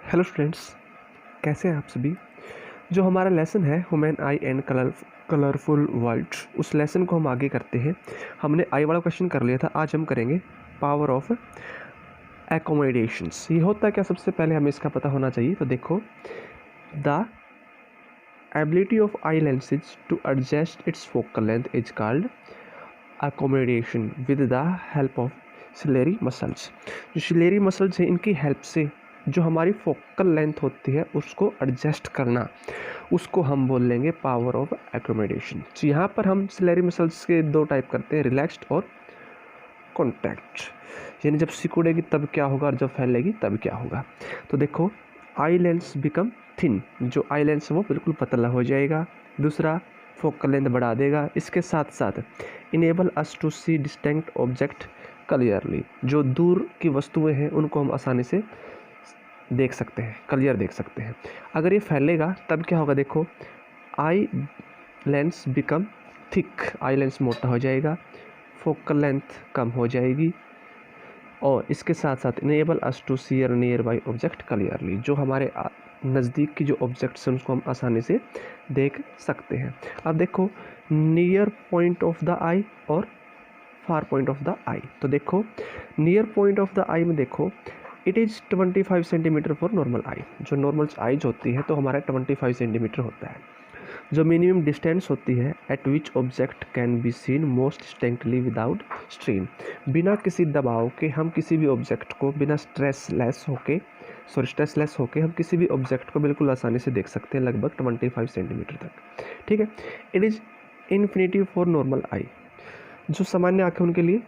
Hello students, कैसे हैं आप सभी। जो हमारा लेसन है human I and colourful world, उस लेसन को हम आगे करते हैं। हमने आई वाला क्वेश्चन कर लिया था, आज हम करेंगे पावर ऑफ एकोमोडेशंस। ये होता है क्या, सबसे पहले हमें इसका पता होना चाहिए। तो देखो, the ability of eye lenses to adjust its focal length is called accommodation with the help of ciliary muscles। जो सिलेरी मसल्स हैं, इनकी हेल्प से जो हमारी फोकल लेंथ होती है उसको एडजस्ट करना, उसको हम बोल लेंगे पावर ऑफ एकोमोडेशन। तो यहाँ पर हम सिलेरी मसल्स के दो टाइप करते हैं, रिलैक्स्ड और कॉन्ट्रैक्ट। यानी जब सिकुड़ेगी तब क्या होगा और जब फैलेगी तब क्या होगा। तो देखो, आई लेंस बिकम थिन, जो आई लेंस है वो बिल्कुल पतला हो जाएगा। दूसरा, फोकल लेंथ बढ़ा देगा। इसके साथ साथ enable us to see distinct object clearly, जो दूर की वस्तुएं हैं उनको हम आसानी से देख सकते हैं, क्लियर देख सकते हैं। अगर ये फैलेगा तब क्या होगा, देखो, eye lens become thick, eye lens मोटा हो जाएगा, फोकल लेंथ कम हो जाएगी, और इसके साथ साथ enable us to see nearby object clearly, जो हमारे नज़दीक की जो ऑब्जेक्ट्स हैं उसको हम आसानी से देख सकते हैं। अब देखो, near point of the eye और far point of the eye. तो देखो, near point of the eye में देखो, it is 25 centimetre for normal eye. जो नॉर्मल आईज होती है तो हमारा 25 सेंटीमीटर होता है। जो मिनिमम डिस्टेंस होती है eight which object can be seen most distinctly without strain, बिना किसी दबाव के हम किसी भी ऑब्जेक्ट को बिना स्ट्रेसलेस होके हम किसी भी ऑब्जेक्ट को बिल्कुल आसानी से देख सकते हैं, लगभग 25 सेंटीमीटर तक। ठीक है। It is infinity for normal eye, जो सामान्य आंखें उनके लिए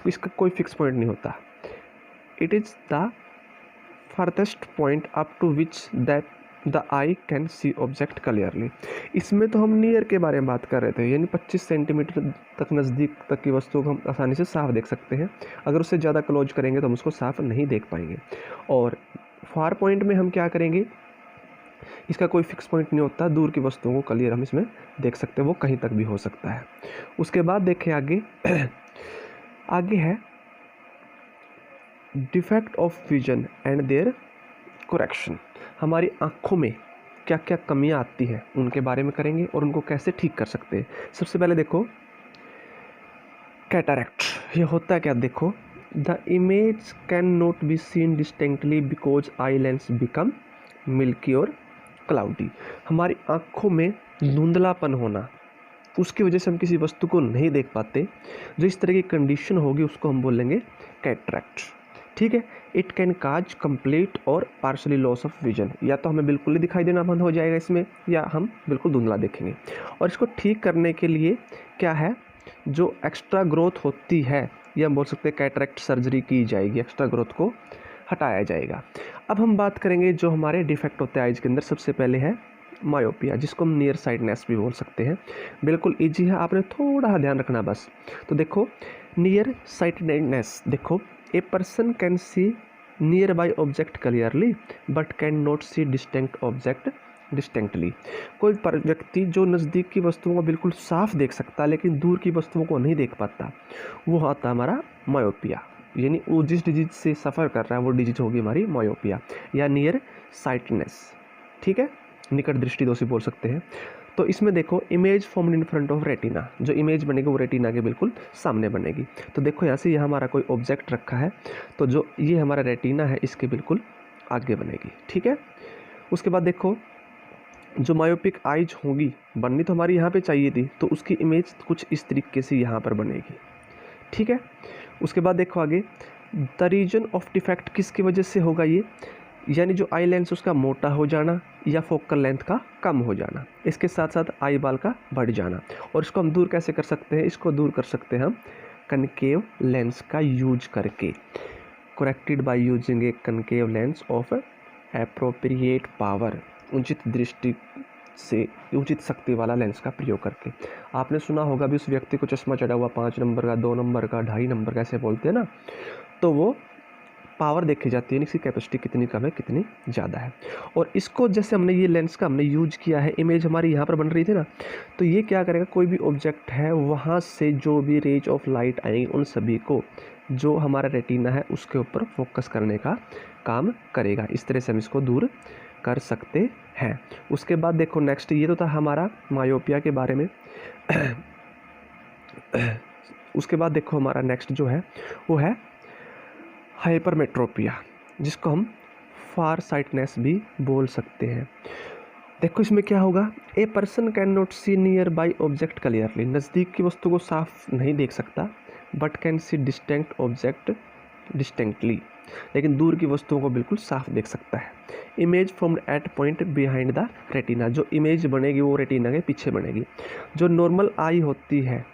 इसका कोई फिक्स पॉइंट नहीं होता। It is the farthest point up to which that the eye can see object clearly. इसमें तो हम नियर के बारे में बात कर रहे थे, यानी 25 सेंटीमीटर तक नज़दीक तक की वस्तु को हम आसानी से साफ देख सकते हैं। अगर उससे ज़्यादा क्लोज करेंगे तो हम उसको साफ नहीं देख पाएंगे। और फार पॉइंट में हम क्या करेंगे, इसका कोई फिक्स पॉइंट नहीं होता, दूर की वस्तुओं को क्लियर हम इसमें देख सकते हैं, वो कहीं तक भी हो सकता है। उसके बाद देखें आगे आगे है defect of vision and their correction. हमारी आँखों में क्या क्या कमियां आती हैं उनके बारे में करेंगे और उनको कैसे ठीक कर सकते हैं। सबसे पहले देखो, कैटरैक्ट, ये होता है क्या, देखो, the image can not be seen distinctly because eye lens become milky और क्लाउडी। हमारी आँखों में धुंधलापन होना, उसकी वजह से हम किसी वस्तु को नहीं देख पाते। जो इस तरह की कंडीशन होगी उसको हम बोलेंगे कैटरैक्ट। ठीक है। इट कैन काज कंप्लीट और पार्शली लॉस ऑफ विजन, या तो हमें बिल्कुल ही दिखाई देना बंद हो जाएगा इसमें, या हम बिल्कुल धुंधला देखेंगे। और इसको ठीक करने के लिए क्या है, जो एक्स्ट्रा ग्रोथ होती है, या हम बोल सकते हैं कैटरैक्ट सर्जरी की जाएगी, एक्स्ट्रा ग्रोथ को हटाया जाएगा। अब हम बात करेंगे जो हमारे डिफेक्ट होते हैं आइज के अंदर। सबसे पहले है मायोपिया, जिसको हम नियर साइडनेस भी बोल सकते हैं। बिल्कुल ईजी है, आपने थोड़ा ध्यान रखना बस। तो देखो, नियर साइटनेस, देखो, a person can see nearby object clearly but can not see distinct object distinctly. कोई व्यक्ति जो नज़दीक की वस्तुओं को बिल्कुल साफ देख सकता है लेकिन दूर की वस्तुओं को नहीं देख पाता, वो होता है हमारा मायोपिया। यानी वो जिस डिजीज से सफ़र कर रहा है वो डिजीज होगी हमारी मायोपिया या नियर साइटनेस। ठीक है, निकट दृष्टि दोषी बोल सकते हैं। तो इसमें देखो, image formed in front of retina, जो इमेज बनेगी वो रेटिना के बिल्कुल सामने बनेगी। तो देखो, यहाँ से यह हमारा कोई ऑब्जेक्ट रखा है, तो जो ये हमारा रेटिना है इसके बिल्कुल आगे बनेगी। ठीक है। उसके बाद देखो, जो मायोपिक आइज होगी, बननी तो हमारी यहाँ पे चाहिए थी, तो उसकी इमेज कुछ इस तरीके से यहाँ पर बनेगी। ठीक है। उसके बाद देखो आगे, द रीजन ऑफ डिफेक्ट किसकी वजह से होगा ये, यानी जो आई लेंस उसका मोटा हो जाना या फोकल लेंथ का कम हो जाना, इसके साथ साथ आई बाल का बढ़ जाना। और इसको हम दूर कैसे कर सकते हैं, इसको दूर कर सकते हैं हम कनकेव लेंस का यूज करके, corrected by using A concave lens of appropriate power, उचित दृष्टि से उचित शक्ति वाला लेंस का प्रयोग करके। आपने सुना होगा भी, उस व्यक्ति को चश्मा चढ़ा हुआ 5 नंबर का, 2 नंबर का, 2.5 नंबर का, ऐसे बोलते हैं ना, तो वो पावर देखी जाती है, इसकी कैपेसिटी कितनी कम है कितनी ज़्यादा है। और इसको जैसे हमने ये लेंस का हमने यूज किया है, इमेज हमारी यहाँ पर बन रही थी ना, तो ये क्या करेगा, कोई भी ऑब्जेक्ट है वहाँ से जो भी रेज ऑफ लाइट आएंगी उन सभी को जो हमारा रेटिना है उसके ऊपर फोकस करने का काम करेगा। इस तरह से हम इसको दूर कर सकते हैं। उसके बाद देखो नेक्स्ट, ये तो था हमारा मायोपिया के बारे में। उसके बाद देखो हमारा नेक्स्ट जो है वो है हाइपरमेट्रोपिया, जिसको हम फार साइटनेस भी बोल सकते हैं। देखो इसमें क्या होगा, a person can not see nearby object clearly, नज़दीक की वस्तु को साफ नहीं देख सकता, but can see distinct object distinctly, लेकिन दूर की वस्तुओं को बिल्कुल साफ देख सकता है। Image formed at point behind the retina, जो इमेज बनेगी वो रेटिना के पीछे बनेगी। जो नॉर्मल आई होती है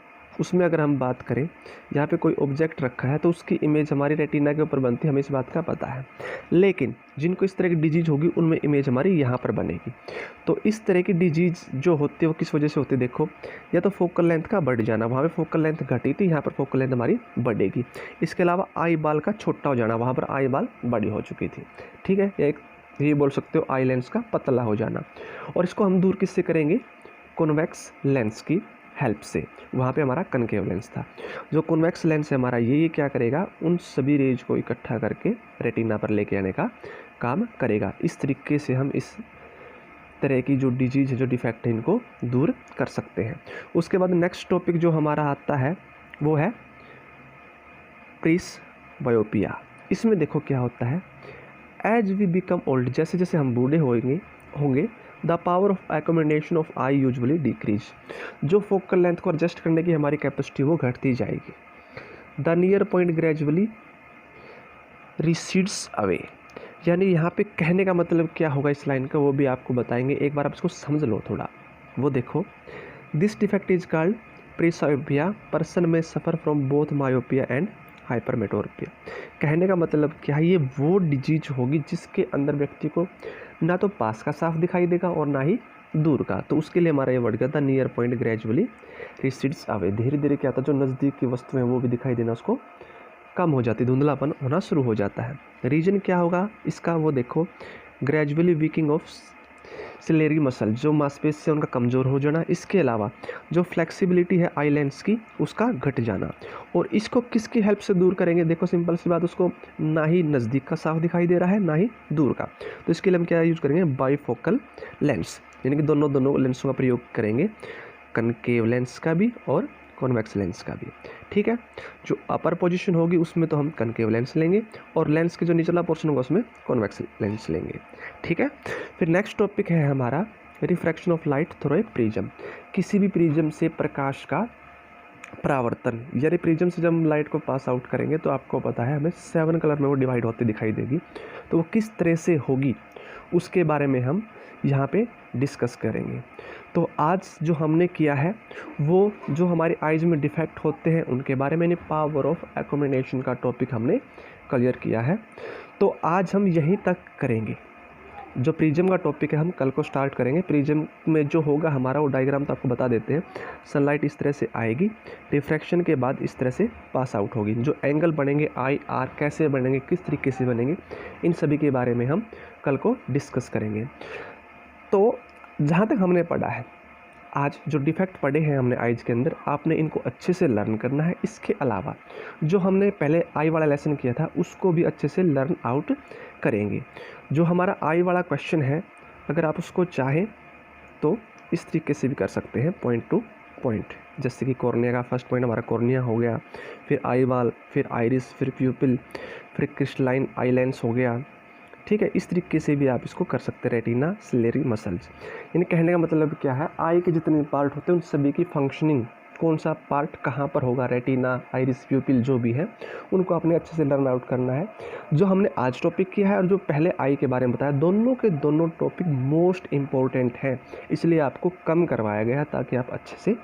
उसमें अगर हम बात करें, यहाँ पे कोई ऑब्जेक्ट रखा है तो उसकी इमेज हमारी रेटिना के ऊपर बनती है, हमें इस बात का पता है। लेकिन जिनको इस तरह की डिजीज होगी उनमें इमेज हमारी यहाँ पर बनेगी। तो इस तरह की डिजीज जो होती है वो किस वजह से होती है, देखो या तो फोकल लेंथ का बढ़ जाना, वहाँ पे फोकल लेंथ घटी थी, यहाँ पर फोकल लेंथ हमारी बढ़ेगी। इसके अलावा आई बाल का छोटा हो जाना, वहाँ पर आई बाल बड़ी हो चुकी थी, ठीक है। एक ये बोल सकते हो आई लेंस का पतला हो जाना। और इसको हम दूर किससे करेंगे, कॉन्वेक्स लेंस की हेल्प से। वहाँ पे हमारा कनकेव लेंस था। जो कॉन्वेक्स लेंस है हमारा, ये क्या करेगा, उन सभी रेज को इकट्ठा करके रेटिना पर लेके आने का काम करेगा। इस तरीके से हम इस तरह की जो डिजीज है, जो डिफेक्ट है, इनको दूर कर सकते हैं। उसके बाद नेक्स्ट टॉपिक जो हमारा आता है वो है प्रेसबायोपिया। इसमें देखो क्या होता है, एज वी बिकम ओल्ड, जैसे जैसे हम बूढ़े होंगे the power of accommodation of I usually decrease, जो फोकल लेंथ को एडजस्ट करने की हमारी कैपेसिटी वो घटती जाएगी। The near point gradually recedes away, यानी यहाँ पे कहने का मतलब क्या होगा इस लाइन का, वो भी आपको बताएंगे। एक बार आप इसको समझ लो थोड़ा। वो देखो, this defect is called presbyopia, person में suffer from both myopia and hypermetropia. कहने का मतलब क्या है, ये वो डिजीज होगी जिसके अंदर व्यक्ति को ना तो पास का साफ दिखाई देगा और ना ही दूर का। तो उसके लिए हमारा ये वर्ड क्या था, near point gradually recedes away. धीरे धीरे क्या था, जो नज़दीक की वस्तुएं वो भी दिखाई देना उसको कम हो जाती, धुंधलापन होना शुरू हो जाता है। रीजन क्या होगा इसका, वो देखो, ग्रेजुअली वीकिंग ऑफ सिलेरी मसल, जो मांसपेशी है उनका कमज़ोर हो जाना। इसके अलावा जो फ्लेक्सिबिलिटी है आई लेंस की उसका घट जाना। और इसको किसकी हेल्प से दूर करेंगे, देखो सिंपल सी बात, उसको ना ही नज़दीक का साफ दिखाई दे रहा है ना ही दूर का। तो इसके लिए हम क्या यूज़ करेंगे, बाईफोकल लेंस, यानी कि दोनों लेंसों का प्रयोग करेंगे, कनकेव लेंस का भी और कॉन्वेक्स लेंस का भी, ठीक है। जो अपर पोजीशन होगी उसमें तो हम कनकेव लेंस लेंगे और लेंस के जो निचला पोर्शन होगा उसमें कॉन्वेक्स लेंस लेंगे, ठीक है। फिर नेक्स्ट टॉपिक है हमारा refraction of light through a prism. किसी भी प्रिज्म से प्रकाश का परावर्तन, यानी प्रिज्म से जब हम लाइट को पास आउट करेंगे तो आपको पता है हमें 7 कलर में वो डिवाइड होती दिखाई देगी। तो वो किस तरह से होगी उसके बारे में हम यहाँ पे डिस्कस करेंगे। तो आज जो हमने किया है वो जो हमारे आइज में डिफेक्ट होते हैं उनके बारे में, पावर ऑफ एकोमोडेशन का टॉपिक हमने क्लियर किया है। तो आज हम यहीं तक करेंगे। जो प्रिज्म का टॉपिक है हम कल को स्टार्ट करेंगे। प्रिज्म में जो होगा हमारा वो डायग्राम तो आपको बता देते हैं। सनलाइट इस तरह से आएगी, रिफ्रैक्शन के बाद इस तरह से पास आउट होगी। जो एंगल बनेंगे आई आर कैसे बनेंगे, किस तरीके से बनेंगे, इन सभी के बारे में हम कल को डिस्कस करेंगे। तो जहाँ तक हमने पढ़ा है आज, जो डिफेक्ट पढ़े हैं हमने आइज के अंदर, आपने इनको अच्छे से लर्न करना है। इसके अलावा जो हमने पहले आई वाला लेसन किया था उसको भी अच्छे से लर्न आउट करेंगे। जो हमारा आई वाला क्वेश्चन है, अगर आप उसको चाहें तो इस तरीके से भी कर सकते हैं, पॉइंट टू पॉइंट। जैसे कि कॉर्निया का फर्स्ट पॉइंट हमारा कॉर्निया हो गया, फिर आई बाल, फिर आइरिस, फिर प्यूपिल, फिर क्रिस्टलाइन आई लेंस हो गया, ठीक है। इस तरीके से भी आप इसको कर सकते हैं, रेटिना, सिलेरी मसल्स। यानी कहने का मतलब क्या है, आई के जितने पार्ट होते हैं उन सभी की फंक्शनिंग, कौन सा पार्ट कहाँ पर होगा, रेटिना, आइरिस, प्यूपिल जो भी है, उनको आपने अच्छे से लर्न आउट करना है। जो हमने आज टॉपिक किया है और जो पहले आई के बारे में बताया, दोनों के दोनों टॉपिक मोस्ट इम्पोर्टेंट हैं, इसलिए आपको कम करवाया गया है ताकि आप अच्छे से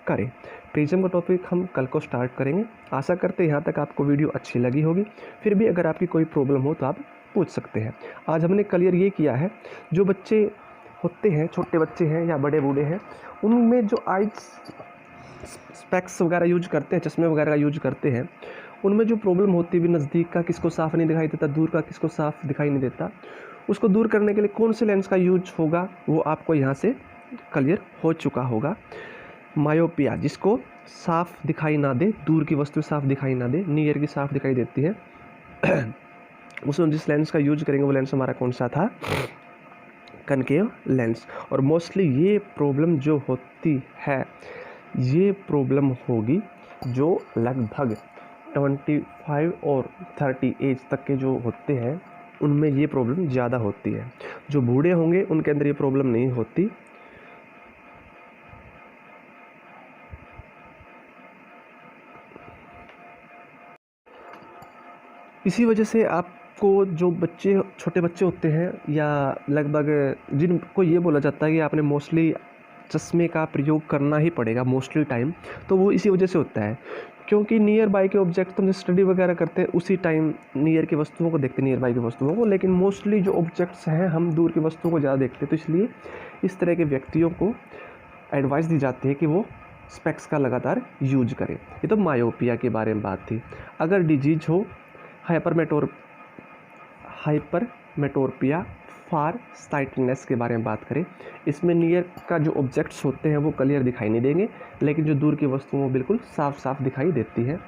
करें। प्रिज्म का टॉपिक हम कल को स्टार्ट करेंगे। आशा करते हैं यहाँ तक आपको वीडियो अच्छी लगी होगी। फिर भी अगर आपकी कोई प्रॉब्लम हो तो आप पूछ सकते हैं। आज हमने क्लियर ये किया है, जो बच्चे होते हैं, छोटे बच्चे हैं या बड़े बूढ़े हैं, उनमें जो आइज स्पेक्स वगैरह यूज करते हैं, चश्मे वगैरह का यूज करते हैं, उनमें जो प्रॉब्लम होती है, नज़दीक का किसको साफ़ नहीं दिखाई देता, दूर का किसको साफ़ दिखाई नहीं देता, उसको दूर करने के लिए कौन से लेंस का यूज होगा वो आपको यहाँ से क्लियर हो चुका होगा। मायोपिया, जिसको साफ़ दिखाई ना दे, दूर की वस्तु साफ़ दिखाई ना दे, नियर की साफ़ दिखाई देती है। उसमें जिस लेंस का यूज करेंगे वो लेंस हमारा कौन सा था, कनकेव लेंस। और मोस्टली ये प्रॉब्लम जो होती है, ये प्रॉब्लम होगी जो लगभग 25 और 30 एज तक के जो होते हैं उनमें ये प्रॉब्लम ज़्यादा होती है। जो बूढ़े होंगे उनके अंदर ये प्रॉब्लम नहीं होती। इसी वजह से आपको जो बच्चे, छोटे बच्चे होते हैं या लगभग जिनको ये बोला जाता है कि आपने मोस्टली चश्मे का प्रयोग करना ही पड़ेगा मोस्टली टाइम, तो वो इसी वजह से होता है क्योंकि नियर बाय के ऑब्जेक्ट तो हम स्टडी वगैरह करते हैं उसी टाइम नियर की वस्तुओं को देखते हैं, नियर बाय की वस्तुओं को, लेकिन मोस्टली जो ऑब्जेक्ट्स हैं हम दूर की वस्तुओं को ज़्यादा देखते हैं। तो इसलिए इस तरह के व्यक्तियों को एडवाइस दी जाती है कि वो स्पेक्स का लगातार यूज करें। ये तो मायोपिया के बारे में बात थी। अगर डिजीज हो हाइपरमेट्रोपिया फार साइटनेस के बारे में बात करें, इसमें नियर का जो ऑब्जेक्ट्स होते हैं वो क्लियर दिखाई नहीं देंगे, लेकिन जो दूर की वस्तुओं वो बिल्कुल साफ साफ दिखाई देती है।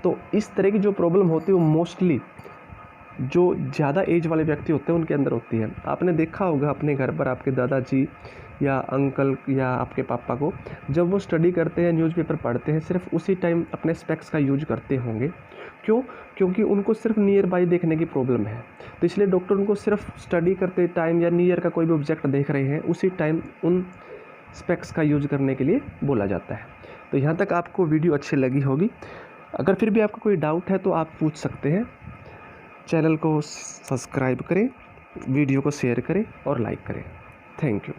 तो इस तरह की जो प्रॉब्लम होती है वो मोस्टली जो ज़्यादा एज वाले व्यक्ति होते हैं उनके अंदर होती है। आपने देखा होगा अपने घर पर आपके दादाजी या अंकल या आपके पापा को, जब वो स्टडी करते हैं, न्यूज़पेपर पढ़ते हैं, सिर्फ उसी टाइम अपने स्पेक्स का यूज करते होंगे। क्यों? क्योंकि उनको सिर्फ नियर बाई देखने की प्रॉब्लम है, तो इसलिए डॉक्टर उनको सिर्फ स्टडी करते टाइम या नियर का कोई भी ऑब्जेक्ट देख रहे हैं उसी टाइम उन स्पेक्स का यूज करने के लिए बोला जाता है। तो यहाँ तक आपको वीडियो अच्छी लगी होगी। अगर फिर भी आपको कोई डाउट है तो आप पूछ सकते हैं। चैनल को सब्सक्राइब करें, वीडियो को शेयर करें और लाइक करें। Thank you.